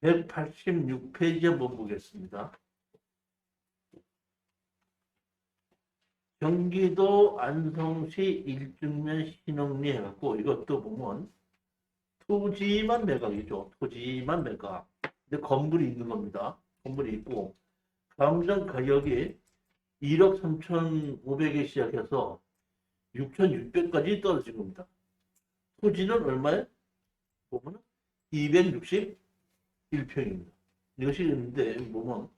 186페이지 한번 보겠습니다. 경기도 안성시 일중면 신흥리 해갖고 이것도 보면 토지만 매각이죠. 토지만 매각. 근데 건물이 있는 겁니다. 건물이 있고 감정 가격이 1억 3,500에 시작해서 6,600까지 떨어진 겁니다. 토지는 얼마에? 보면 261평입니다. 이것이 있는데 보면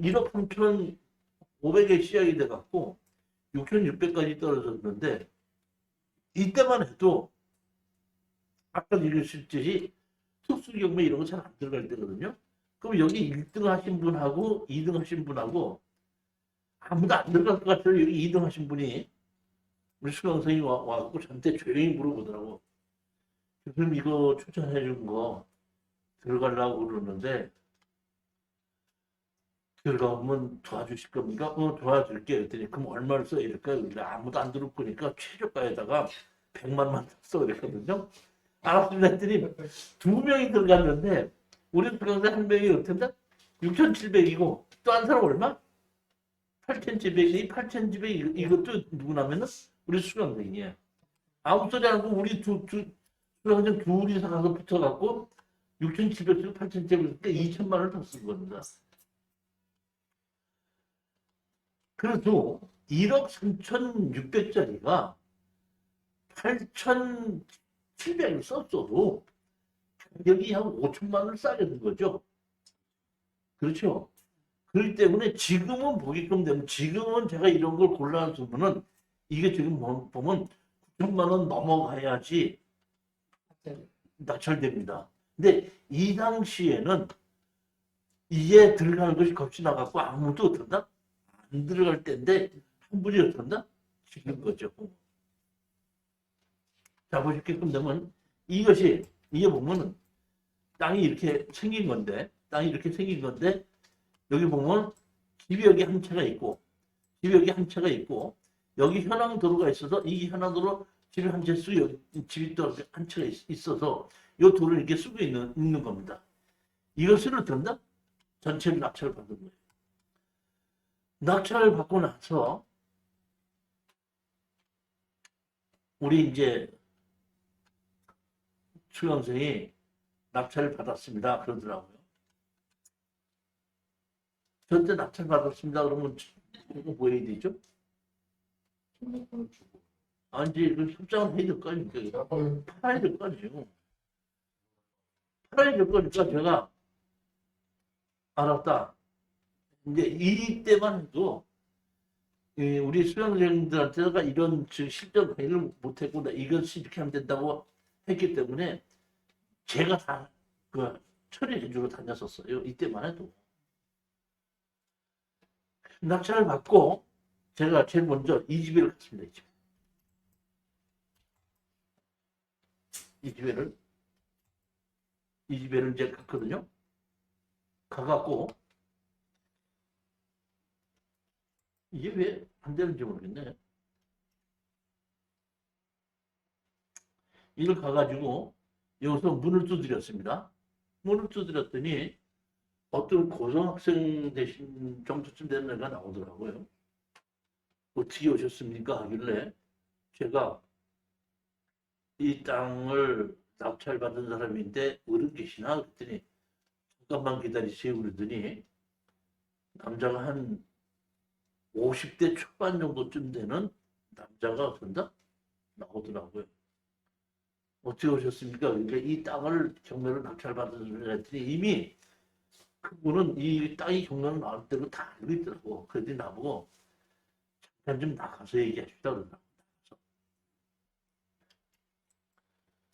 1억 3,500에 시작이 돼갖고 6,600까지 떨어졌는데 이때만 해도 아까 얘기했듯이 특수경매 이런 거 잘 안 들어갈 때거든요. 그럼 여기 1등 하신 분하고 2등 하신 분하고 아무도 안 들어갈 것 같아요. 여기 2등 하신 분이 우리 수강생이 와갖고 저한테 조용히 물어보더라고. 교수님 이거 추천해 준 거 들어가려고 그러는데 들어가면 도와주실 겁니까? 도와줄게. 그랬더니 그럼 얼마를 써야 될까요? 아무도 안 들을 거니까 최저가에다가 100만 원 써. 그랬거든요. 알았습니다 했더니 2명이 들어갔는데 우리 수강생 1명이 어땠나? 6,700이고 또 한 사람 얼마? 8,700이 8,700 이것도 누구냐면은 우리 수강생이에요. 아무 소리 안 하고 우리 수강생 둘이서 가서 붙어갖고 6,700에서 8,700 때 2천만 원을 더 쓴 겁니다. 그래도 1억 3,600짜리가 8,700을 썼어도 가격이 한 5천만 원을 싸게 된 거죠. 그렇죠. 그렇기 때문에 지금은 보게끔 되면 지금은 제가 이런 걸 골라주면은 이게 지금 보면 9천만 원 넘어가야지 낙찰됩니다. 근데 이 당시에는 이게 들어가는 것이 겁이 나갖고 아무도 어떤다? 안 들어갈 때인데 한 분이 어떤다? 지는 거죠. 자, 보시게끔 되면 이게 보면은 땅이 이렇게 생긴 건데 여기 보면 집이 여기 한 채가 있고 여기 현황 도로가 있어서 이 현황 도로 집이 한 채 집이 또 한 채가 있어서 이 도로를 이렇게 쓰고 있는 겁니다. 이것을 어떤다? 전체를 낙찰을 받은 거예요. 낙찰을 받고 나서 우리 이제 수강생이 낙찰을 받았습니다. 그러더라고요. 저한테 낙찰 받았습니다. 그러면 뭐 해야 되죠? 아니, 이제 그 협상을 해야 될 거 아닙니까? 팔아야 될 거 아니에요. 팔아야 될 거니까 제가 알았다. 이제 이때만 해도 우리 수강생들한테가 이런 실전 강의를 못했고 이것이 이렇게 하면 된다고 했기 때문에 제가 다 그 처리해주러 다녔었어요. 이때만 해도. 낙찰을 받고 제가 제일 먼저 이 집에를 갔습니다. 이 집에를 이제 갔거든요. 가갖고 이게 왜 안 되는지 모르겠네. 이를 가가지고 여기서 문을 두드렸습니다. 문을 두드렸더니 어떤 고등학생 되신 정도쯤 되는 애가 나오더라고요. 어떻게 오셨습니까? 하길래 제가 이 땅을 낙찰받은 사람인데 어른 계시나? 그랬더니 잠깐만 기다리세요. 그러더니 남자가 한 50대 초반 정도쯤 되는 남자가 어떤다? 나오더라고요. 어떻게 오셨습니까? 그러니까 이 땅을 경매로 낙찰받은 사람이 했더니 이미 그분은 이 땅이 경매로 나올 때로 다 알고 있더라고. 그랬더니 나보고 잠깐 좀 나가서 얘기하시다 그러더라고.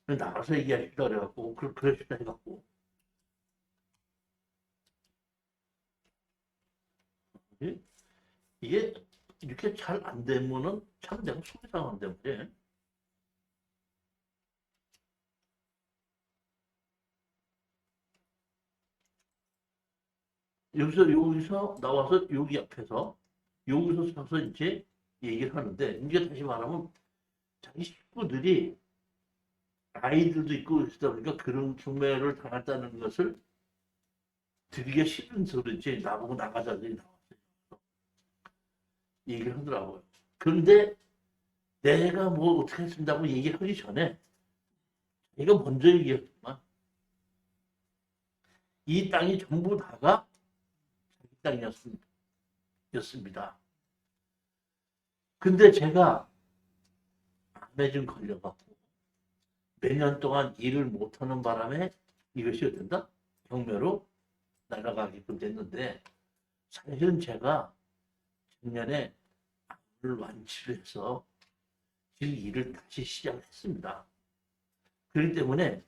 나가서 얘기하시다 그래갖고 그러시다 해갖고 이게 이렇게 잘 안 되면은 참 내가 속이 상한데 말이야. 여기서 나와서 여기 앞에서 여기서 서서 이제 얘기를 하는데 이제 다시 말하면 자기 식구들이 아이들도 있고 그러다 보니까 그런 경매를 당했다는 것을 드리기 싫은서 그런지 나보고 나가자더니 나왔어요. 얘기를 하더라고요. 그런데 내가 뭐 어떻게 했습니다고 얘기하기 전에 이거 먼저 얘기했지만 이 땅이 전부 다가 자기 땅이었습니다. 근데 제가 암에 좀 걸려갖고 몇 년 동안 일을 못하는 바람에 이것이 어떤다? 경매로 날아가게끔 됐는데 사실은 제가 작년에 암을 완치를 해서 지금 일을 다시 시작했습니다. 그렇기 때문에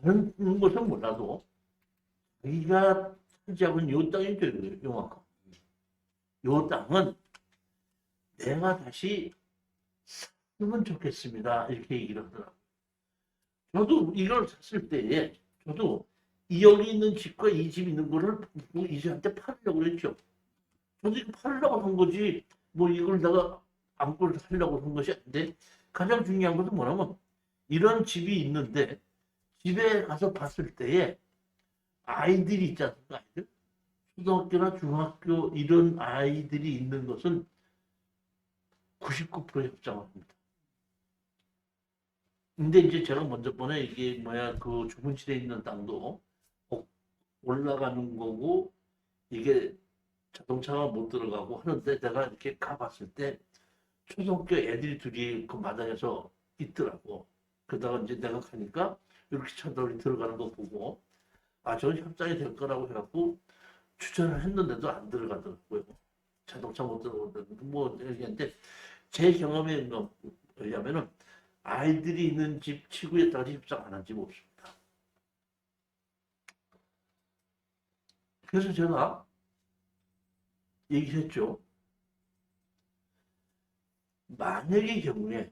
다른 것은 몰라도 자기가 차지하고 있는 요 땅이죠. 요만큼. 요 땅은 내가 다시 살면 좋겠습니다. 이렇게 얘기를 하더라고요. 저도 이걸 샀을 때에 저도 여기 있는 집과 이 집 있는 거를 이 집한테 팔으려고 그랬죠. 저도 이거 팔으려고 한 거지 뭐 이걸 내가 안고를 하려고 한 것이 아닌데 가장 중요한 것은 뭐냐면 이런 집이 있는데 집에 가서 봤을 때에 아이들이 있지 않습니까? 아이들? 초등학교나 중학교 이런 아이들이 있는 것은 99% 협상합니다. 근데 이제 제가 먼저 번에 이게 뭐야 그 주문실에 있는 땅도 올라가는 거고 이게 자동차가 못 들어가고 하는데 내가 이렇게 가봤을 때 초등학교 애들이 둘이 그 마당에서 있더라고. 그러다가 이제 내가 가니까 이렇게 차들이 들어가는 거 보고 아 저건 협상이 될 거라고 해갖고 추천을 했는데도 안 들어가더라고요. 자동차 못 들어가는데 뭐 얘기했는데 제 경험에 의하면은 아이들이 있는 집 치고에 따라 협상 안 한 집 없습니다. 그래서 제가 얘기했죠. 만약의 경우에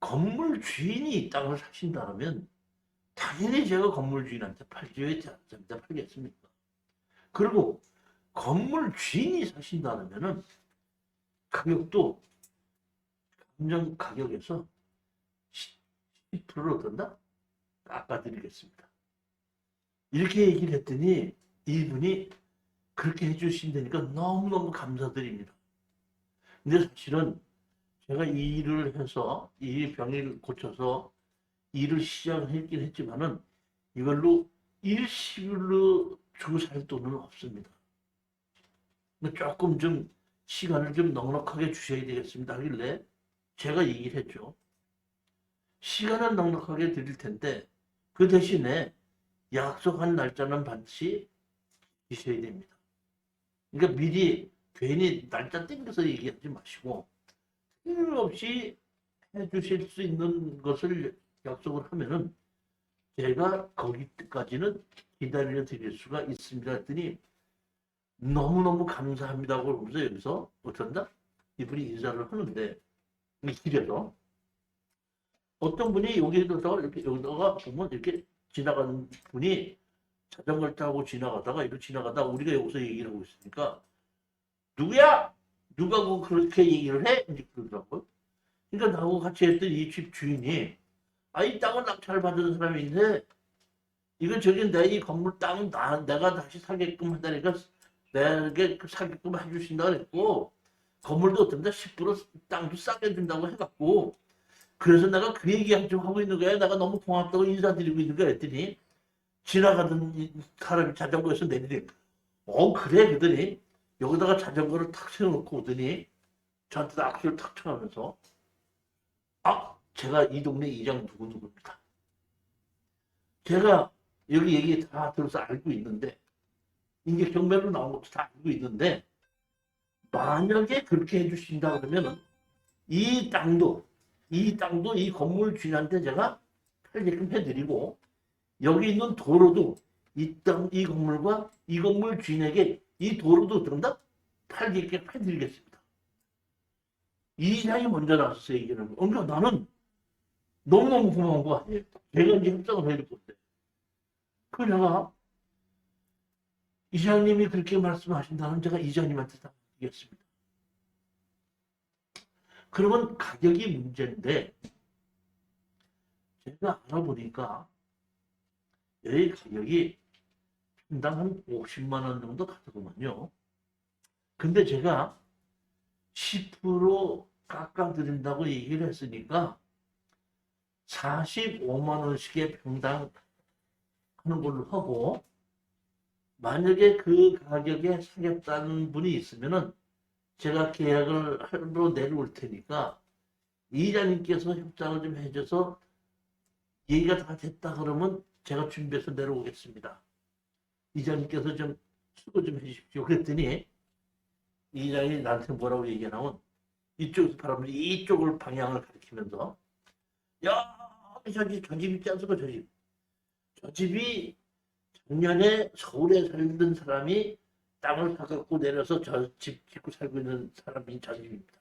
건물 주인이 이 땅을 사신다면 당연히 제가 건물 주인한테 팔지 왜 저한테 팔겠습니까? 그리고 건물 주인이 사신다면은 가격도 감정 가격에서 10%를 어떤다? 깎아드리겠습니다. 이렇게 얘기를 했더니 이분이 그렇게 해주신다니까 너무너무 감사드립니다. 근데 사실은 제가 이 일을 해서 이 병을 고쳐서 일을 시작했긴 했지만은 이걸로 일시불로 주고 살 돈은 없습니다. 조금 좀 시간을 좀 넉넉하게 주셔야 되겠습니다 하길래 제가 얘기를 했죠. 시간은 넉넉하게 드릴 텐데 그 대신에 약속한 날짜는 반드시 주셔야 됩니다. 그러니까 미리 괜히 날짜 땡겨서 얘기하지 마시고 틀림없이 해주실 수 있는 것을 약속을 하면은 제가 거기까지는 기다려 드릴 수가 있습니다 했더니 너무너무 감사합니다고 그러면서 여기서 어쩐다? 이분이 인사를 하는데 길에서 어떤 분이 여기다가 이렇게 여기다가 보면 이렇게 지나가는 분이 자전거를 타고 지나가다가 이렇게 지나가다가 우리가 여기서 얘기를 하고 있으니까 누구야? 누가 그렇게 얘기를 해? 이제 그러더라고요. 그러니까 나하고 같이 했던 이 집 주인이 이 땅을 낙찰 받은 사람인데 이거 저기 내 이 건물 땅은 내가 다시 사게끔 한다니까 내게 사게끔 해주신다 그랬고 건물도 어떤데 10% 땅도 싸게 준다고 해갖고 그래서 내가 그 얘기 좀 하고 있는 거야. 내가 너무 고맙다고 인사드리고 있는 거야 했더니 지나가던 사람이 자전거에서 내리니 그래 그러더니 여기다가 자전거를 탁 세워놓고 오더니 저한테 악수를 탁 쳐가면서 제가 이 동네 이장 누구누구입니다. 제가 여기 얘기 다 들어서 알고 있는데 이게 경매로 나온 것도 다 알고 있는데 만약에 그렇게 해주신다 그러면은 이 땅도 이 건물 주인한테 제가 팔게끔 해드리고 여기 있는 도로도 이 건물과 이 건물 주인에게 이 도로도 들은다 팔게끔 해드리겠습니다. 이 이장이 먼저 나서서 얘기하는 거. 그러니까 나는 너무너무 고마운 거 아니에요. 내가 이제 협상을 해야 될 건데. 그 내가 이장님이 그렇게 말씀하신다면 제가 이장님한테 다 드리겠습니다. 그러면 가격이 문제인데 제가 알아보니까 여기 가격이 분당 한 50만 원 정도 가더구만요. 근데 제가 10% 깎아드린다고 얘기를 했으니까 45만 원씩의 평당 하는 걸로 하고, 만약에 그 가격에 사겠다는 분이 있으면은 제가 계약을 하러 내려올 테니까 이장님께서 협상을 좀 해줘서 얘기가 다 됐다 그러면 제가 준비해서 내려오겠습니다. 이장님께서 좀 수고 좀 해주십시오. 그랬더니 이장이 나한테 뭐라고 얘기하냐면, 이쪽에서 바라보면 이쪽을 방향을 가리키면서, 야, 저 집 있지 않습니까? 저 집이 작년에 서울에 살던 사람이 땅을 사갖고 내려서 저 집 짓고 살고 있는 사람이 저 집입니다.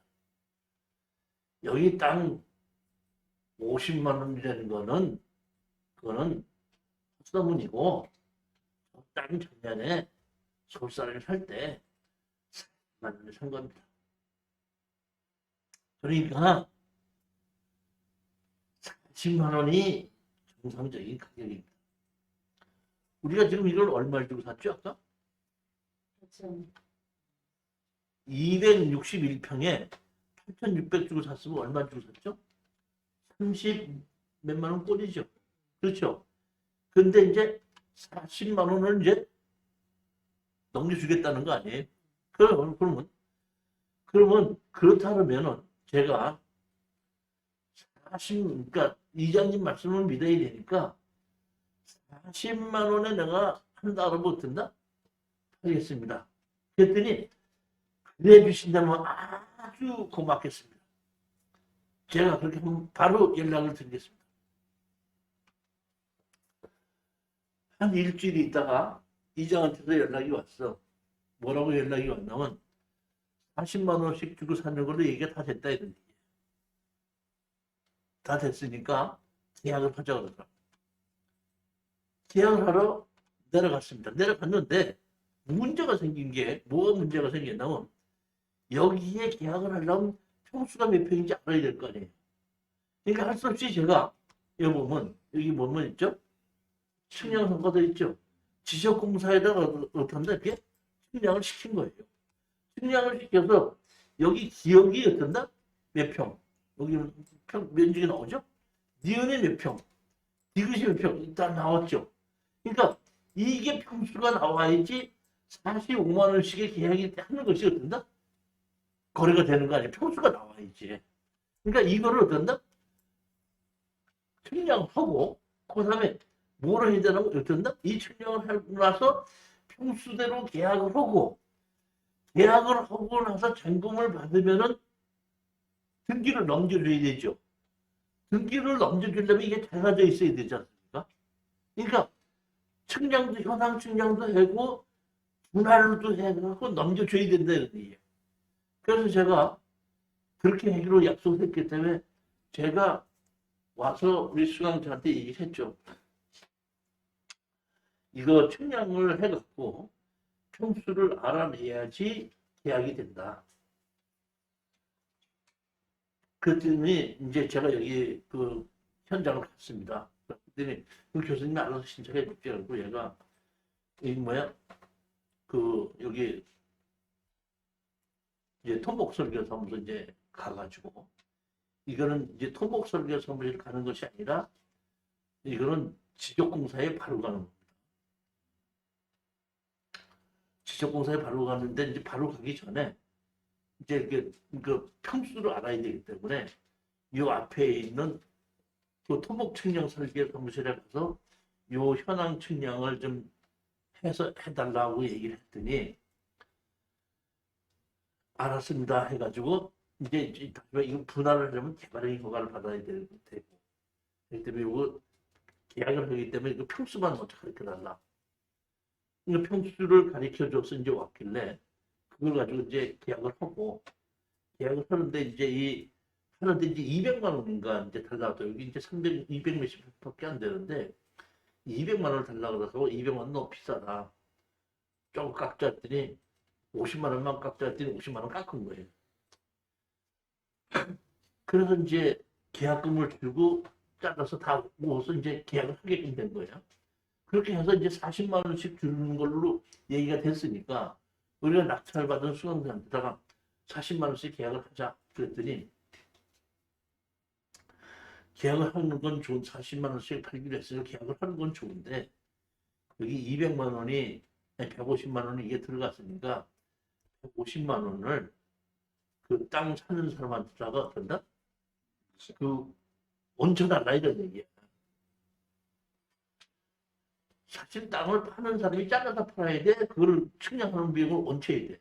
여기 땅 50만 원이라는 거는, 그거는 헛소문이고, 땅 작년에 서울 사람이 살 때 40만 원에 산 겁니다. 그러니까 40만 원이 정상적인 가격입니다. 우리가 지금 이걸 얼마 주고 샀죠, 아까? 그렇죠. 261평에 8,600 주고 샀으면 얼마 주고 샀죠? 30 몇만 원 꼴이죠. 그렇죠? 근데 이제 40만 원을 이제 넘겨주겠다는 거 아니에요? 그러면 그렇다면은 제가 그러니까 이장님 말씀을 믿어야 되니까 40만 원에 내가 한다고 못한다? 하겠습니다. 그랬더니 그래 주신다면 아주 고맙겠습니다. 제가 그렇게 하면 바로 연락을 드리겠습니다. 한 일주일 있다가 이장한테서 연락이 왔어. 뭐라고 연락이 왔냐면 40만 원씩 주고 사는 걸로 얘기가 다 됐다 이런 얘기예요. 다 됐으니까 계약을 하자 그러더라고요. 계약을 하러 내려갔습니다. 내려갔는데 문제가 생긴 게, 뭐가 문제가 생겼냐면, 여기에 계약을 하려면 평수가 몇 평인지 알아야 될 거 아니에요. 그러니까 할 수 없이 제가 여기 보면 있죠? 측량서가 돼 있죠? 지적공사에다가 어떤데 그게 측량을 시킨 거예요. 측량을 시켜서 여기 기억이 어떤다? 몇 평? 여기 면적이 나오죠? 니은이 몇 평? 디귿이 몇 평? 일단 나왔죠. 그러니까 이게 평수가 나와야지 45만 원씩의 계약이 하는 것이 어떤다? 거래가 되는 거 아니에요. 평수가 나와야지. 그러니까 이거를 어떤다? 측량하고 그 다음에 뭐를 해야 되냐면 어떤다? 이 측량을 하고 나서 평수대로 계약을 하고, 계약을 하고 나서 잔금을 받으면은 등기를 넘겨줘야 되죠. 등기를 넘겨주려면 이게 달라져 있어야 되지 않습니까? 그러니까 측량도, 현황 측량도 하고 분할도 해갖고 넘겨줘야 된다 이런 얘기예요. 그래서 제가 그렇게 하기로 약속했기 때문에 제가 와서 우리 수강자한테 얘기를 했죠. 이거 측량을 해갖고 평수를 알아내야지 계약이 된다. 그랬더니 이제 제가 여기 그 현장을 갔습니다. 그랬더니 그 교수님이 알아서 신청해 줄게 하고, 얘가 이 뭐야 여기 이제 토목설계사무소 이제 가가지고, 이거는 이제 토목설계사무소에 가는 것이 아니라 이거는 지적공사에 바로 가는 겁니다. 지적공사에 바로 가는데, 이제 바로 가기 전에 이제 그 평수를 알아야 되기 때문에 이 앞에 있는 그 토목 측량 설계 사무실에 가서 이 현황 측량을 좀 해서 해달라고 얘기를 했더니 알았습니다 해가지고, 이제 이거 분할을 하려면 개발의 허가를 받아야 되고, 그렇기 때문에 이거 계약을 하기 때문에 이거 평수만 먼저 가르쳐 달라. 이거 평수를 가르쳐 줘서 이제 왔길래 그걸 가지고 이제 계약을 하고, 계약을 하는데 이제 하는데 이제 200만 원인가 이제 달라고, 여기 이제 300, 200 몇십밖에 안 되는데 200만 원을 달라고 그래서 200만 원 너무 비싸다. 조금 깎자 했더니 50만 원만 깎자 했더니 50만 원 깎은 거예요. 그래서 이제 계약금을 들고 잘라서 다 모아서 이제 계약을 하게끔 된 거예요. 그렇게 해서 이제 40만 원씩 주는 걸로 얘기가 됐으니까 우리가 낙찰받은 수강자한테다가 40만 원씩 계약을 하자 그랬더니 계약을 하는 건 좋은 40만 원씩 팔기로 했으니까 계약을 하는 건 좋은데 여기 200만 원이 150만 원이 이게 들어갔으니까 150만 원을 그 땅 사는 사람한테다가 어떤다? 그 얹혀달라 이런 얘기야. 사실 땅을 파는 사람이 잘라서 팔아야 돼. 그걸 측량하는 비용을 얹혀야 돼.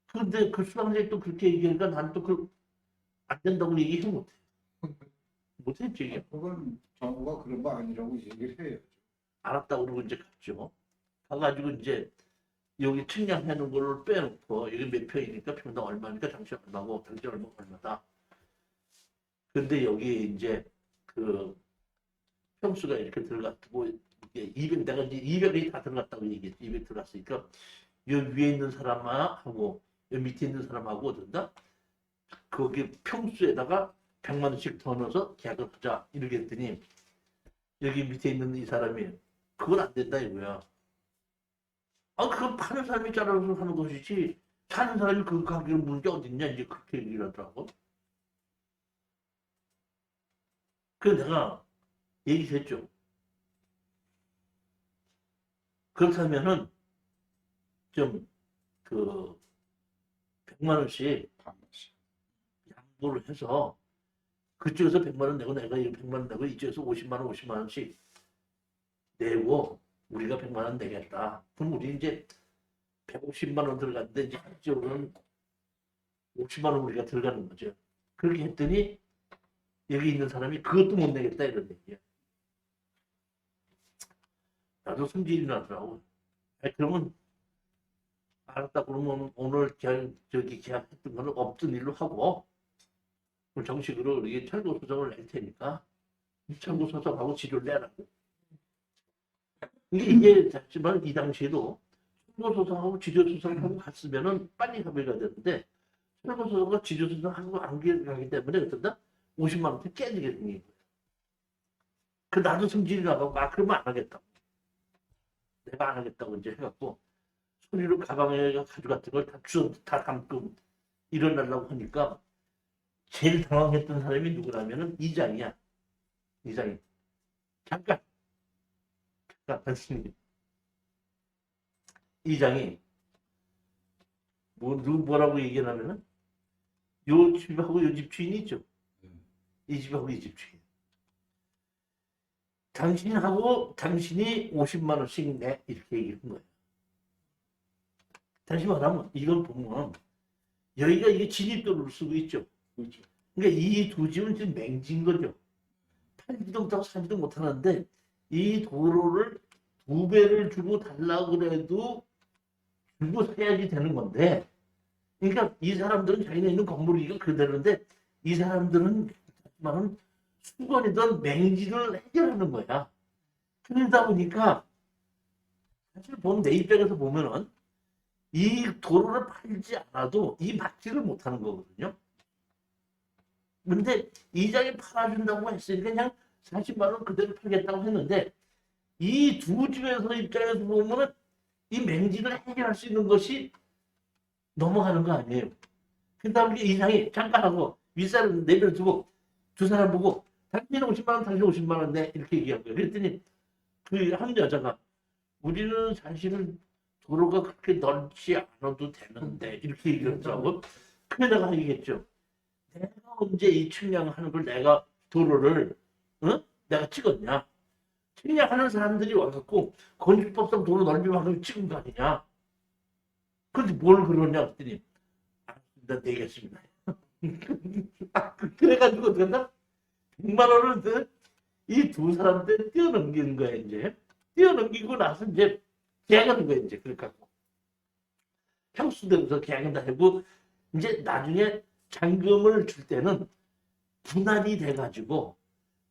그런데 그 수강자이 또 그렇게 얘기하니까 난 또 그 안 된다고 얘기해 못해. 못했지. 이게. 그건 정부가 그런 거 아니라고 얘기를 해요. 알았다고 그러고 이제 갔죠. 가가지고 이제 여기 측량해 놓은 걸로 빼놓고 여기 몇 평이니까 평당 얼마니까 당신 얼마고 당신 얼마다. 근데 여기 이제 그 평수가 이렇게 들어갔고 이게 200 내가 이제 200이 다 들어갔다고 얘기했지. 200 들어갔으니까 요 위에 있는 사람하고 요 밑에 있는 사람하고 어떤다? 거기 평수에다가 100만 원씩 더 넣어서 계약을 하자 이렇게 했더니 여기 밑에 있는 이 사람이 그건 안 된다 이거야. 아 그건 파는 사람이 잘라서 하는 것이지 사는 사람이 그 가격을 묻는 게 어딨냐 이제 그렇게 얘기를 하더라고. 그래서 내가 얘기했죠. 그렇다면은 좀 그 100만 원씩 양보를 해서 그쪽에서 100만 원 내고 내가 100만 원 내고 이쪽에서 50만 원 50만 원씩 내고 우리가 100만 원 내겠다. 그럼 우리 이제 150만 원 들어갔는데 이제 한쪽으로는 50만 원 우리가 들어가는 거죠. 그렇게 했더니 여기 있는 사람이 그것도 못 내겠다 이런 얘기야. 나도 성질이 나더라고. 그러면 알았다 그러면 오늘 계약했던 거는 없던 일로 하고 정식으로 우리 철거 소송을 낼 테니까 철거 소송하고 지료를 내라고. 이게 작지만 이 당시에도 철거 소송하고 지료 소송하고 갔으면은 빨리 합의가 되는데 철거 소송과 지료 소송하고 안 가기 때문에 어떤다? 50만 원대 깨지게 생긴 거야. 그 나도 성질이 나가고 그러면 안 하겠다. 내가 안 하겠다고 이제 해갖고 손으로 가방에 가져갔던 걸 다 담고 일어나려고 하니까 제일 당황했던 사람이 누구냐면은 이장이야. 이장이. 잠깐 말씀님. 이장이 뭐라고 얘기하냐면은 요 집하고 요 집 주인이 있죠. 이 집하고 이 집 주인. 당신이 50만 원씩 내 이렇게 얘기한 거예요. 다시 말하면 이걸 보면 여기가 이게 진입도로를 쓰고 있죠. 그렇죠. 그러니까 이 두 집은 지금 맹지인 거죠. 팔지도 못하고 사지도 못하는데 이 도로를 2배를 주고 달라고 그래도 주고 사야지 되는 건데 그러니까 이 사람들은 자기네 있는 건물이 그대로인데 이 사람들은 수건이든 맹지를 해결하는 거야. 그러다 보니까 사실 보면 내 입장에서 보면은 이 도로를 팔지 않아도 이 막지를 못하는 거거든요. 근데 이장이 팔아준다고 했으니까 그냥 40만 원 그대로 팔겠다고 했는데 이 두 집에서 입장에서 보면은 이 맹지를 해결할 수 있는 것이 넘어가는 거 아니에요. 그 다음에 이장이 잠깐 하고 윗사람 내려두고 두 사람 보고 당신은 50만 원, 당신 50만 원 내 이렇게 얘기한 거예요. 그랬더니 그 한 여자가 우리는 사실은 도로가 그렇게 넓지 않아도 되는데 이렇게 얘기를 하더라고. 그래 내가 얘기했죠. 내가 언제 이 측량하는 걸 내가 도로를 내가 찍었냐. 측량하는 사람들이 와갖고 건축법상 도로 넓이만큼 찍은 거 아니냐. 근데 뭘 그러냐 그랬더니 알았습니다. 내겠습니다. 그래가지고 어떻게 한다? 100만 원을 이 두 사람한테 뛰어넘기는 거야 이제. 뛰어넘기고 나서 이제 계약하는 거야 이제. 그러니까 평수대로서 계약은 다 하고 이제 나중에 잔금을 줄 때는 분할이 돼가지고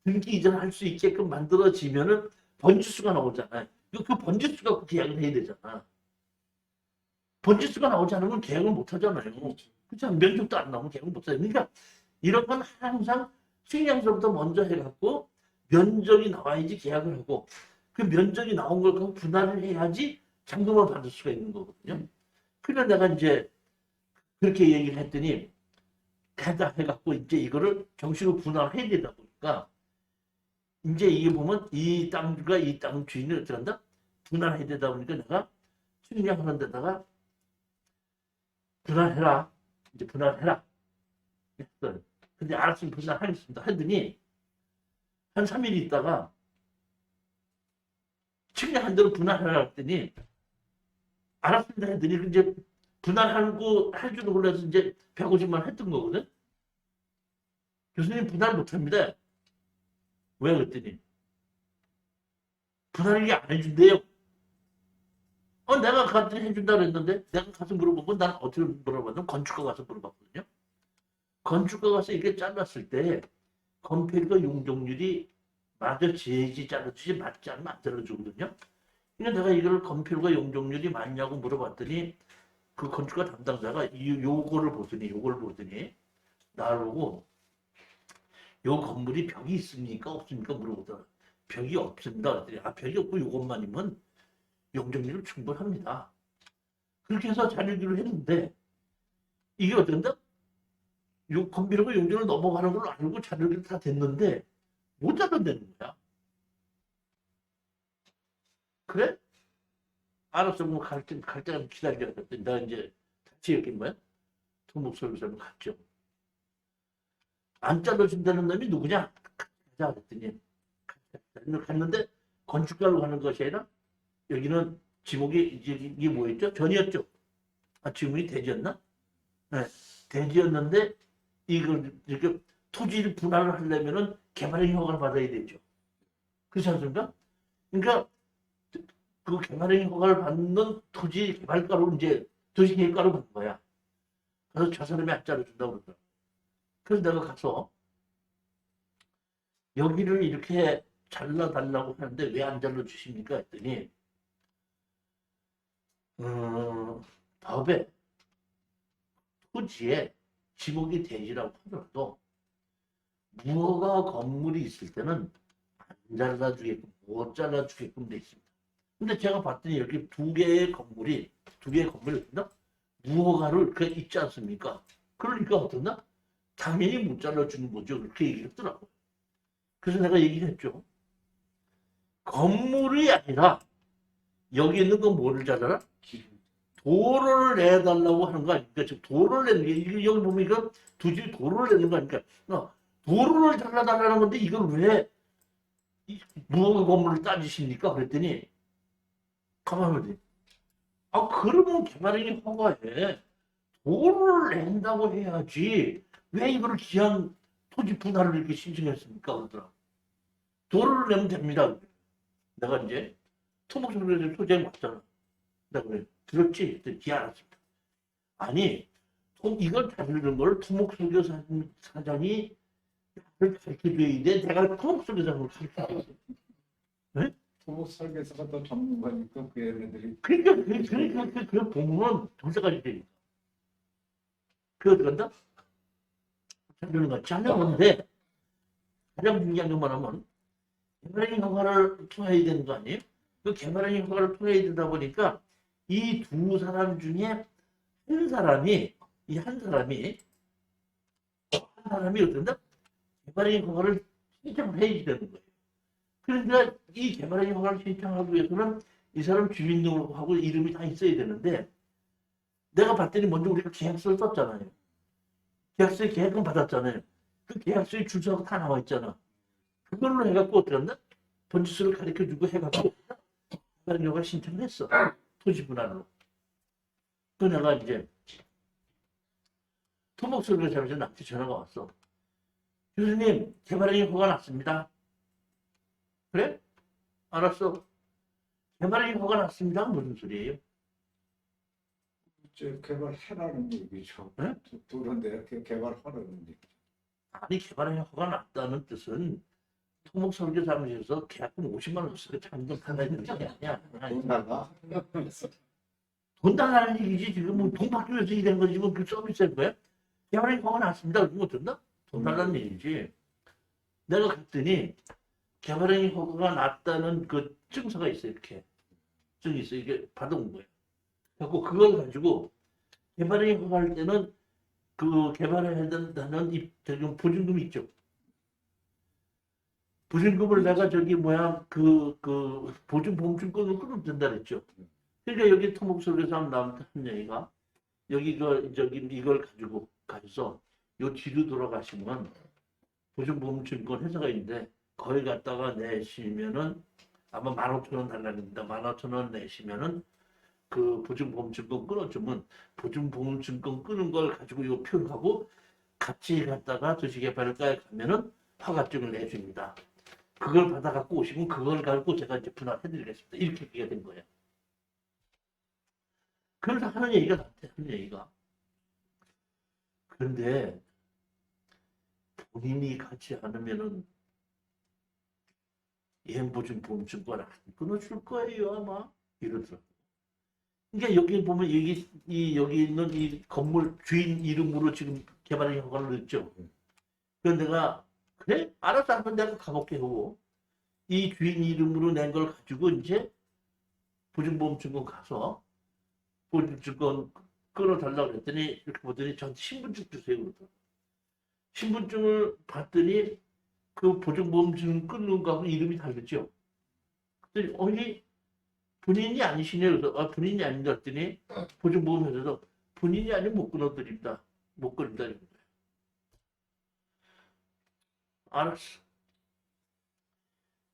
등기 이전할 수 있게끔 만들어지면은 번지수가 나오잖아요. 그 번지수 갖고 계약을 해야 되잖아. 번지수가 나오지 않으면 계약을 못 하잖아요. 그렇죠. 면적도 안 나오면 계약을 못 하잖아요. 그러니까 이런 건 항상 측량서부터 먼저 해갖고 면적이 나와야지 계약을 하고 그 면적이 나온 걸 갖고 분할을 해야지 잔금을 받을 수가 있는 거거든요. 그래서 내가 이제 그렇게 얘기를 했더니 해갖고 이제 이거를 정식으로 분할해야 되다 보니까 이제 이게 보면 이 땅과 이 땅 주인을 어떻게 한다? 분할해야 되다 보니까 내가 측량하는 데다가 분할해라. 이제 분할해라. 했어요. 근데 알았으면 분할하겠습니다. 하더니 한 3일 있다가 측량한 대로 분할하라 했더니 알았습니다. 했더니 이제 분할하고 할 줄도 몰라서 이제 150만 했던 거거든. 교수님 분할 못합니다. 왜 그랬더니 분할이 안 해준대요. 내가 가서 해준다 그랬는데 내가 가서 물어본 건 나는 어떻게 물어봤냐면 건축가 가서 물어봤거든요. 건축가 가서 이렇게 잘랐을 때 건폐율과 용적률이 맞아 지어야지 잘라주지 맞지 않으면 안 잘라주거든요. 그러니까 내가 이걸 건폐율과 용적률이 맞냐고 물어봤더니 그 건축가 담당자가 요거를 보더니 나를 보고 요 건물이 벽이 있습니까 없습니까 물어보더라. 벽이 없습니다. 그랬더니 벽이 없고 요것만이면 용적률은 충분합니다. 그렇게 해서 자르기로 했는데 이게 어떤다? 요 건비료가 용적을 넘어가는 걸 알고 자르기로 다 됐는데 못 잘라내는 거야. 그래? 알았어. 뭐 갈 때까지 기다려. 그랬더니 내가 이제 같이 여기 뭐야? 토목설계사로 갔죠. 안 잘라준다는 놈이 누구냐? 가자 그랬더니 갔는데 건축가로 가는 것이 아니라 여기는 지목이 이게 뭐였죠? 전이었죠. 지목이 대지였나? 네, 대지였는데 이걸 이렇게 토지를 분할을 하려면은 개발행 허가를 받아야 되죠. 그렇지 않습니까? 그러니까 그 개발행 허가를 받는 토지 개발가로 이제 도시 계획가로 받는 거야. 그래서 저 사람이 안 잘라준다고 그러더라고. 그래서 내가 가서 여기를 이렇게 잘라달라고 하는데 왜 안 잘라주십니까? 했더니 법에 토지에 지목이 대지라고 하더라도 무허가 건물이 있을 때는 안 잘라주게끔 못 잘라주게끔 돼 있습니다. 근데 제가 봤더니 이렇게 두 개의 건물이 있나? 무허가를 그 있지 않습니까? 그러니까 어떻나? 당연히 못 잘라주는 거죠. 그렇게 얘기를 했더라고요. 그래서 내가 얘기를 했죠. 건물이 아니라 여기 있는 건 뭐를 잘라라? 도로를 내달라고 하는 거 아닙니까? 지금 도로를 내는 게 여기 보면 이거 도저히 도로를 내는 거 아닙니까? 도로를 잘라달라는 건데 이걸 왜 무허가 건물을 따지십니까? 그랬더니 가만히 보니 그러면 개발행위 허가에 도로를 낸다고 해야지 왜 이거를 기한 토지 분할을 이렇게 신청했습니까? 그러더라. 도로를 내면 됩니다. 내가 이제 토목설계사 소재에 왔잖아. 내가 그래. 들었지? 기한 알았습니다. 아니, 이걸 다루는 걸 토목설계사장이 가르쳐줘야 돼. 내가 토목설계사를 가르쳐줘. 네? 토목설계사가 더 전문가니까 그 얘네들이 그러니까 그 보면 도서까지 되니까. 그거 들어간다? 자르는 거 잘라는데 가장 중요한 건 뭐냐면 개발행위 허가를 통해야 되는 거 아니에요? 그 개발행위 허가를 통해야 되다 보니까 이 두 사람 중에 한 사람이 어떤다? 개발행위 허가를 신청을 해야 되는 거예요. 그러니까 이 개발행위 허가를 신청하기 위해서는 이 사람 주민등록하고 이름이 다 있어야 되는데 내가 봤더니 먼저 우리가 계약서를 썼잖아요. 계약서에 계약금 받았잖아요. 그 계약서에 주소하고 다 나와 있잖아. 그걸로 해갖고 어떻게 한다? 번지수를 가르쳐주고 해갖고 개발행위 허가 신청을 했어. 토지 분할로. 그 내가 이제 토목설계사에서 나한테 전화가 왔어. 교수님, 개발행위 허가 났습니다. 그래? 알았어. 개발행위 허가 났습니다. 무슨 소리예요? 개발해라는 얘기죠. 네? 도로인데 개발하라는 얘기죠. 아니, 개발행위 허가 났다는 뜻은 토목설계사무소에서 계약금 50만 원 쓰고 잔금 받아야 되는 게 아니야. 돈 달라? 돈 달라는 얘기지. 지금 뭐 돈 받기 위해서 이런 거지. 뭐 그 서비스인 거야? 개발행위 허가 났습니다. 그러면 어쩐다? 돈 달라는 얘기지. 내가 갔더니 개발행위 허가가 났다는 그 증서가 있어요. 이렇게 증이 있어요. 이게 받아온 거예요. 그래서 그걸 가지고 개발행위 허가할 때는 그 개발해야 된다는 저기 보증금이 있죠. 보증금을 내가 저기 뭐야 그 보증보험증권을 끊으면 된다 그랬죠. 그러니까 여기 토목설계사 나온 얘기가 여기 저기 이걸 가지고 가서 요 뒤로 돌아가시면 보증보험증권 회사가 있는데 거기 갔다가 내시면은 아마 15,000원 달라는데 15,000원 내시면은 그 보증보험증권 끊어주면 보증보험증권 끊은 걸 가지고 요 표하고 같이 갔다가 도시개발과에 가면은 허가증을 내줍니다. 그걸 받아 갖고 오시면 그걸 가지고 제가 이제 분할해드리겠습니다. 이렇게 얘기가 된 거예요. 그래서 하는 얘기가 나한테 하는 얘기가. 그런데 본인이 가지 않으면은 예행보증보험증권 안 끊어줄 거예요 아마 이러더라고. 그러니까 여기 보면 여기 있는 이 건물 주인 이름으로 지금 개발의 허가를 냈죠. 그래서 내가 그래 알아서 한번 내가 가볼게 하고 이 주인 이름으로 낸 걸 가지고 이제 보증보험증권 가서 보증증권 끊어달라고 그랬더니 이렇게 보더니 저한테 신분증 주세요 그러더라고. 신분증을 봤더니 그 보증보험증 끊는 거하고 이름이 다르죠. 그랬더니 어이 본인이 아니시네. 그래서 아, 본인이 아닌가 했더니 보증보험회사에서 본인이 아니면 못 끊어드립니다. 못 끊는다. 이런 거예요. 알았어.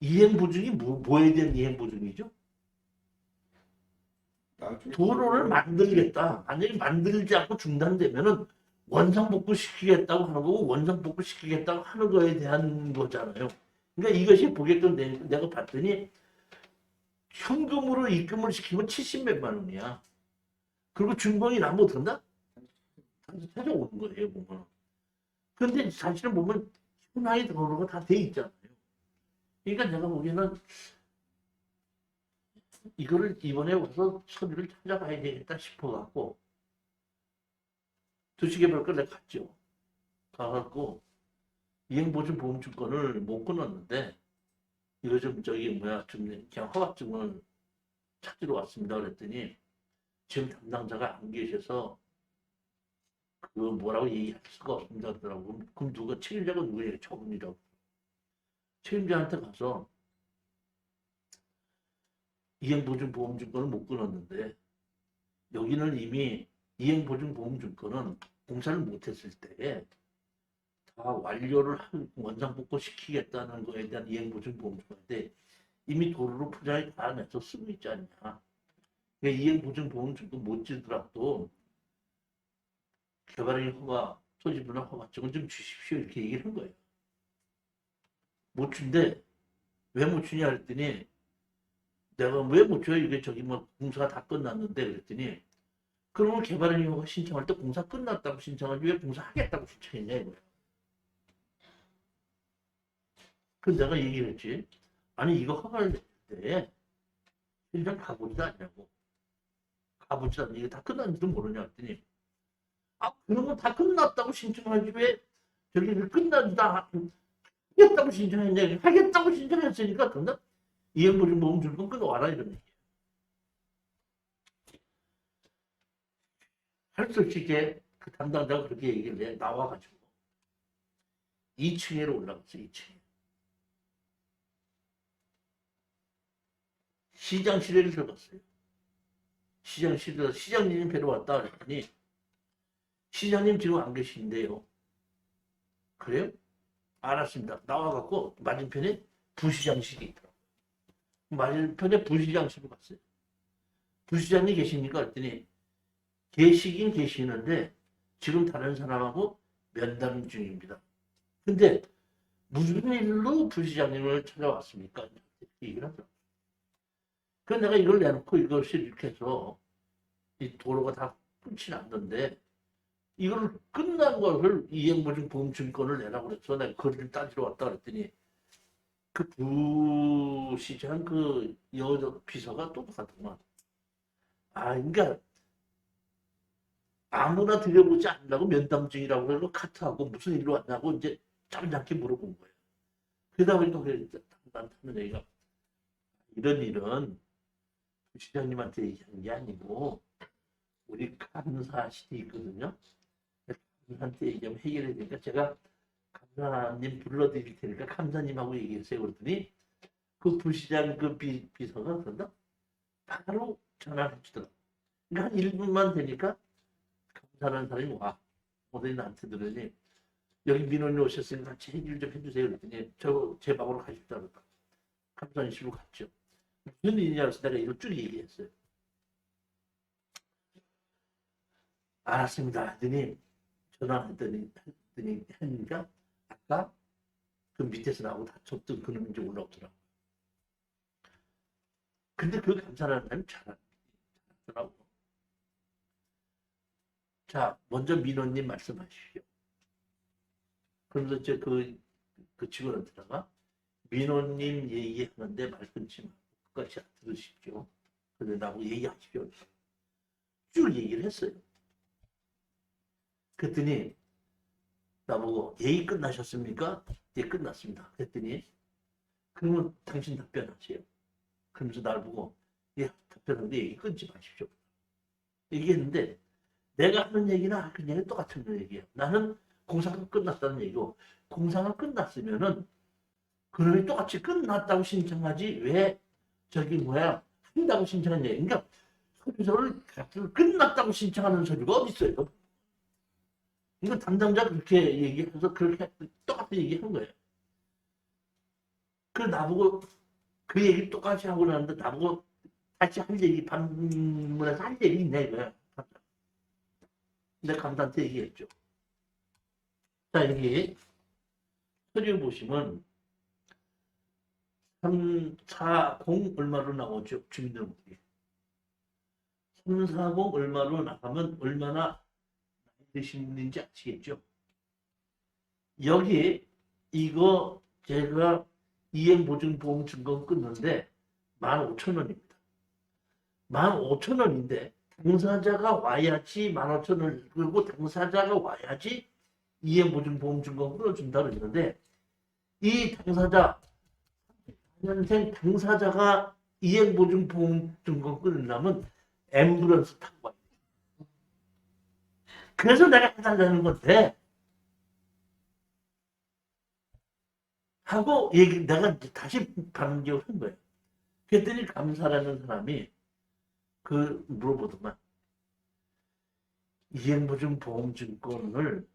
이행보증이 뭐에 대한 이행보증이죠? 나중에 도로를 만들겠다. 만약에 만들지 않고 중단되면은 원상복구 시키겠다고 하는 거고 원상복구 시키겠다고 하는 거에 대한 거잖아요. 그러니까 이것이 보게끔 내가 봤더니 현금으로 입금을 시키면 70몇만 원이야. 그리고 준공이 나면 어떡한다? 다시 찾아오는 거예요, 보면. 그런데 사실은 보면 현황이 도로가 다 돼 있잖아요. 그러니까 내가 보기에는 이거를 이번에 와서 서류를 찾아봐야 되겠다 싶어갖고 도시개발과 내가 갔죠. 가갖고 이행보증보험증권을 못 끊었는데 이거 좀 저기 뭐야 좀 그냥 허가증을 찾으러 왔습니다. 그랬더니 지금 담당자가 안 계셔서 그 뭐라고 얘기할 수가 없습니다. 그러더라고. 그럼 누가 책임자가 누구예요? 저분이라고. 책임자한테 가서 이행보증보험증권을 못 끊었는데 여기는 이미 이행보증보험증권은 공사를 못했을 때에 다 완료를 원상복구 시키겠다는 거에 대한 이행보증보험증권인데 이미 도로로 포장이 다 내서 쓰고 있지 않냐. 그러니까 이행보증보험증권 못 지더라도 개발행위 허가, 토지분할 허가증을 좀 주십시오. 이렇게 얘기를 한 거예요. 못 준대. 왜 못 주냐 그랬더니 내가 왜 못 줘요? 이게 저기 뭐 공사가 다 끝났는데 그랬더니 그러면 개발행위 허가 신청할 때 공사 끝났다고 신청하지 왜 공사하겠다고 신청했냐 이거예요. 그래서 내가 얘기를 했지. 아니 이거 허가를 낼 때 현장 가보지도 않냐고. 가보지도 않냐. 이게 다 끝났는지도 모르냐 했더니 아 그러면 다 끝났다고 신청하지 왜 저기 끝났다 하겠다고 신청했냐. 하겠다고 신청했으니까 그런다. 이행보증보험증권 끊어와라 이런 얘기예요. 할 수 없이 그 담당자가 그렇게 얘기를 해. 나와가지고 2층으로 올라갔어. 2층에. 시장실에를 들어갔어요. 시장실에서 시장님 뵈러 왔다 그랬더니 시장님 지금 안 계신데요. 그래요? 알았습니다. 나와갖고 맞은편에 부시장실이 있더라고요. 맞은편에 부시장실로 갔어요. 부시장님 계십니까? 그랬더니 계시긴 계시는데 지금 다른 사람하고 면담 중입니다. 근데 무슨 일로 부시장님을 찾아왔습니까? 이렇게 얘기를 하더라고요. 그래서 내가 이걸 내놓고 이것을 이렇게 해서 이 도로가 다 끝이 났는데 이걸 끝난 것을 이행보증보험증권을 내라고 그래서 내가 거리를 따지러 왔다 그랬더니 그 부시장 그 여자 비서가 똑같더만. 아, 그러니까 아무나 들여보지 않으려고 면담증이라고 그러고 카트하고 무슨 일로 왔냐고 이제 잠잠게 물어본 거예요. 그러다 보니까 나한테 하는 얘기가 이런 일은 시장님한테 얘기하는 게 아니고 우리 감사실이 있거든요. 감사한테 얘기하면 해결해야 되니까 제가 감사님 불러드릴 테니까 감사님하고 얘기했어요. 그랬더니 그 부시장 그 비서가 그런다 바로 전화를 해주더라고. 그러니까 한 1분만 되니까 감사하는 사람이 와. 어디 나한테 들으니 여기 민원이 오셨으니까 같이 해결 좀 해주세요. 그랬더니 저 제 방으로 가십시오. 그러니까 감사실로 갔죠. 무슨 일이냐 해서 내가 이걸 쭉 얘기했어요. 알았습니다. 하더니 전화했더니 하니까 아까 그 밑에서 나오고 다쳤던 그놈이 이제 올라오더라고. 근데 그 감사하는 사람이 잘하더라고. 자, 먼저 민호님 말씀하시죠. 그러면서 이제 그 직원한테다가 민호님 얘기하는데 말 끊지 말고 끝까지 들으십시오. 그래서 나보고 얘기하십시오. 쭉 얘기를 했어요. 그랬더니 나보고 얘기 끝나셨습니까? 예, 끝났습니다. 그랬더니 그러면 당신 답변하세요. 그러면서 날 보고 예, 답변하는데 얘기 끊지 마십시오. 얘기했는데 내가 하는 얘기나 그냥 똑같은 얘기예요. 나는 공사가 끝났다는 얘기고 공사가 끝났으면은 그놈이 똑같이 끝났다고 신청하지 왜 저기 뭐야 한다고 신청한 얘기. 그러니까 소유서를 끝났다고 신청하는 서류가 어디 있어요? 이거 담당자가 그렇게 얘기해서 그렇게 똑같은 얘기한 거예요. 그 나보고 그 얘기 똑같이 하고 나는데 나보고 다시 할 얘기 반문에서 할 얘기 있네 이거야. 근데 감사한테 얘기했죠. 자 여기 서류 보시면 340 얼마로 나오죠 주민등록이. 340 얼마로 나가면 얼마나 되신 분인지 아시겠죠? 여기 이거 제가 이행보증보험 증권 끊는데 15,000원입니다. 15,000원인데 당사자가 와야지 15,000원 그리고 당사자가 와야지 이행보증보험 증권 끊어준다 그러는데 이 당사자 4년생 당사자가 이행보증보험 증권 끊으려면 앰뷸런스 타고 와요. 그래서 내가 해달라는 건데 하고 내가 다시 반격을 한 거예요. 그랬더니 감사라는 사람이 그 물어보더만 이행보증보험증권을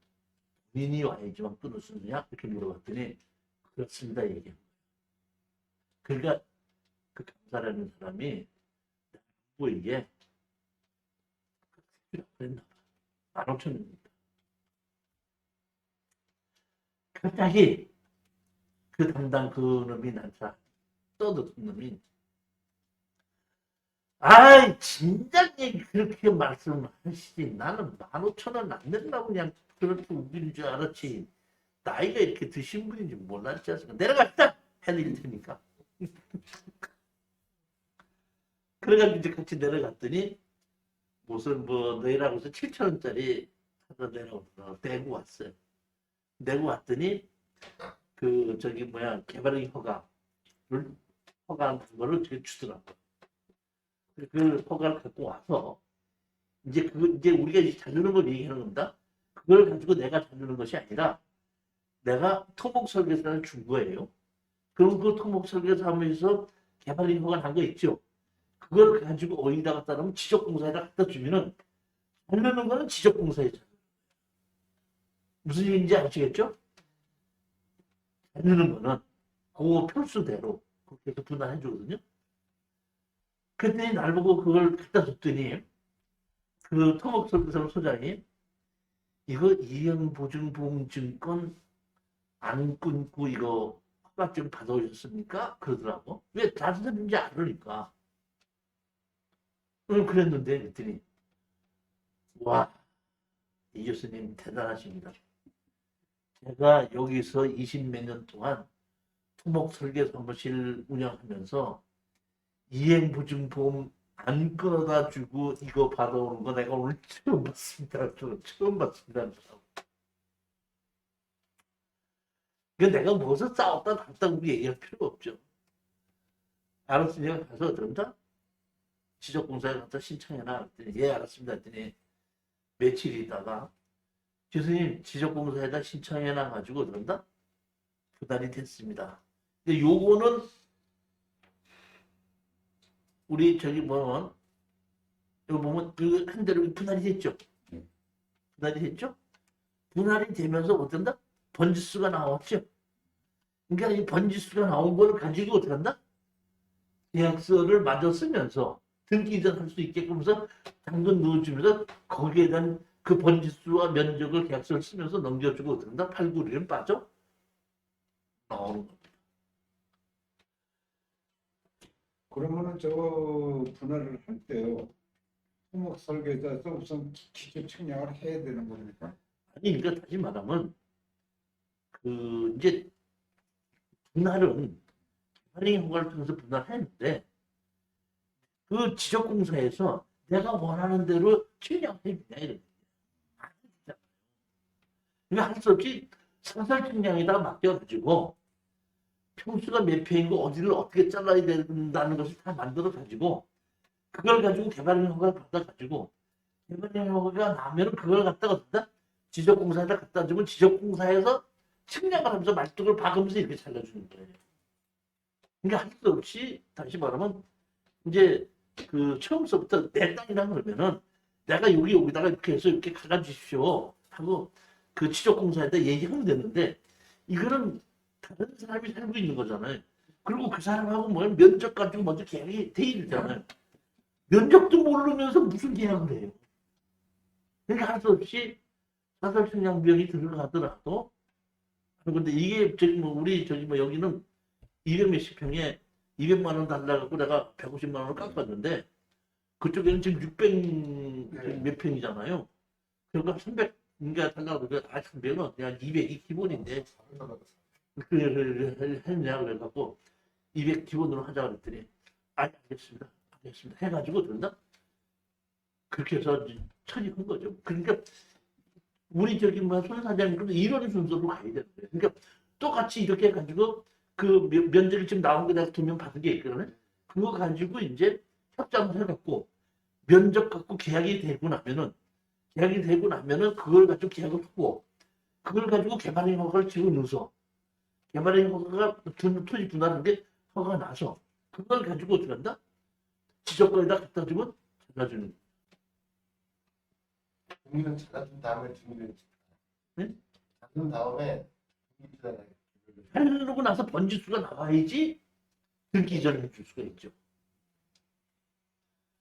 본인이 와야지만 끊을 수 있느냐 이렇게 물어봤더니 그렇습니다 얘기한 거예요. 그러니까 그 감사라는 사람이 뭐 이게 그랬나 봐. 15,000원입니다. 갑자기 그 담당 그 놈이 나한테 떠드는 놈이 아이 진작에 그렇게 말씀하시지 나는 15,000원 안 낸다고 그냥 그렇게 우기는 줄 알았지 나이가 이렇게 드신 분인지 몰랐지 않습니까? 내려갔다 해드릴 테니까 그래가지고 이제 같이 내려갔더니 무슨 뭐 내라고 해서 7,000원짜리 하나 내려오더라고 내고 왔어요. 내고 왔더니 그 저기 뭐야 개발의 허가한 거를 어떻게 주더라고. 그 허가를 갖고 와서 이제 우리가 이제 자르는 걸 얘기하는 겁니다. 그걸 가지고 내가 자르는 것이 아니라 내가 토목 설계서를 준 거예요. 그럼 그 토목 설계서 하면서 개발의 허가 한 거 있죠. 그걸 가지고 어디다 갖다 놓으면 지적공사에다 갖다 주면은 자르는 거는 지적공사에 자르는 거예요. 무슨 얘기인지 아시겠죠? 자르는 거는 그 필수대로 그렇게 해서 분할해 주거든요. 그랬더니 날 보고 그걸 갖다 줬더니 그 토목설계사 소장이 이거 이행보증보험증권 안 끊고 이거 허가증 받아오셨습니까? 그러더라고. 왜 다른 사람인지 알으니까. 그랬는데 그랬더니 와, 이 교수님 대단하십니다. 제가 여기서 20몇 년 동안 토목설계 사무실 운영하면서 이행보증보험 안 끌어다 주고 이거 받아오는 거 내가 오늘 처음 봤습니다. 처음 봤습니다. 그러니까 내가 무엇을 싸웠다 났다고 얘기할 필요가 없죠. 알았으니까 가서 그런다. 지적공사에 가서 신청해라. 그랬더니 예 알았습니다. 했더니 며칠 있다가 교수님 지적공사에다 신청해놔 가지고 그런다. 분할이 됐습니다. 근데 요거는 우리 저기 보면 이거 보면 그 한 대로 분할이 됐죠. 분할이 됐죠. 분할이 되면서 어떤다? 번지수가 나왔죠. 그러니까 이 번지수가 나온 걸 가지고 어떻게 한다? 계약서를 마저 쓰면서 등기 이전 할 수 있게끔 해서 당근 넣어주면서 거기에 대한 그 번지수와 면적을 계약서를 쓰면서 넘겨주고 어떻게 한다? 8, 9, 1은 빠져 나오는 겁니다. 그러면은 저 분할을 할 때요. 토목 설계자에서 우선 기초 측량을 해야 되는 겁니까? 아니 그러니까 다시 말하면 그 이제 분할은 개발행 허가를 통해서 분할했는데 그 지적공사에서 내가 원하는 대로 측량해 주냐 이런 거예요. 그러니까 할 수 없이 사설 측량에다가 맡겨가지고 평수가 몇 평이고 어디를 어떻게 잘라야 된다는 것을 다 만들어 가지고 그걸 가지고 개발행 허가를 받아가지고 개발행 허가가 나면 그걸 갖다가 어디다 지적공사에다 갖다 주면 지적공사에서 측량을 하면서 말뚝을 박으면서 이렇게 잘라주는 거예요. 그러니까 할 수 없이 다시 말하면 이제 그 처음서부터 내 땅이라 그러면은 내가 여기다가 이렇게 해서 이렇게 갈아주십시오 하고 그 지적공사에다 얘기하면 되는데 이거는 다른 사람이 살고 있는 거잖아요. 그리고 그 사람하고 뭐 면적 가지고 먼저 계약이 돼 있잖아요. 면적도 모르면서 무슨 계약을 해요. 그러니까 할 수 없이 사설 측량 비용이 들어가더라도 근데 이게 저기 뭐 우리 저기 뭐 여기는 200 몇십 평에 200만 원 달라고 내가 150만 원을 깎았는데 그쪽에는 지금 600 몇 평이잖아요. 그러니까 300 인가 달라고 그러니까 300은 그냥 200이 기본인데 그래 했냐 그래갖고 200 기본으로 하자 그랬더니 알겠습니다. 알겠습니다. 해가지고 된다. 그렇게 해서 처리한 거죠. 그러니까 우리 저기 뭐 손 사장님도 이런 순서로 가야 되는 거예요. 그러니까 똑같이 이렇게 해가지고 그 면적이 지금 나온 거 내가 2명 받은 게 있거든요. 그거 가지고 이제 협상을 해갖고 면적 갖고 계약이 되고 나면은 그걸 가지고 계약을 하고 그걸 가지고 개발행 허가를 집어넣어서 개발행 허가가 토지 분할하는 게 허가가 나서 그걸 가지고 어떻게 한다? 지적거리다 갖다 주면 잘라주는 거예요. 종이는 잘라준 다음에 종이를 네? 잘라준 다음에 종이 해놓고 나서 번지수가 나와야지 등기 이전을 해줄 수가 있죠.